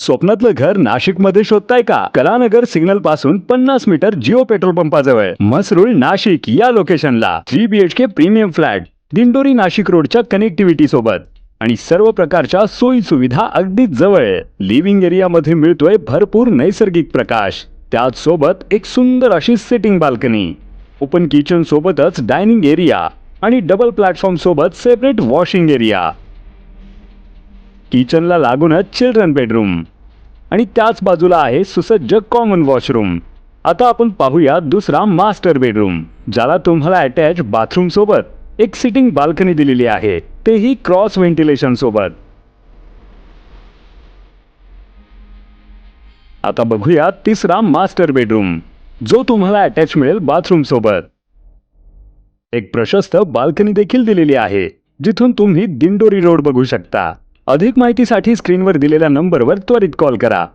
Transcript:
स्वप्नातलं घर नाशिक मध्ये शोधताय का? कलानगर सिग्नल पासून 50 मीटर जिओ पेट्रोल पंपाजवळ मसरूळ नाशिक या लोकेशनला 3 BHK premium flat, Dindori Nashik रोडच्या कनेक्टिव्हिटी सोबत आणि सर्व प्रकारच्या सोयी सुविधा अगदी जवळ. लिव्हिंग एरिया मध्ये मिळतोय भरपूर नैसर्गिक प्रकाश, त्याच सोबत एक सुंदर अशी सिटिंग बाल्कनी, ओपन किचन सोबतच डायनिंग एरिया आणि डबल प्लॅटफॉर्म सोबत सेपरेट वॉशिंग एरिया. किचनला लागूनच चिल्ड्रन बेडरूम आणि त्याच बाजूला आहे सुसज्ज कॉमन वॉशरूम. आता आपण पाहूया दुसरा मास्टर बेडरूम, ज्याला तुम्हाला अटॅच बाथरूम सोबत एक सिटिंग बाल्कनी दिलेली आहे, तेही क्रॉस व्हेंटिलेशन सोबत. आता बघूया तिसरा मास्टर बेडरूम, जो तुम्हाला अटॅच मिळेल बाथरूम सोबत. एक प्रशस्त बाल्कनी देखील दिलेली आहे, जिथून तुम्ही दिंडोरी रोड बघू शकता. अधिक माहितीसाठी स्क्रीनवर दिलेल्या नंबरवर त्वरित कॉल करा.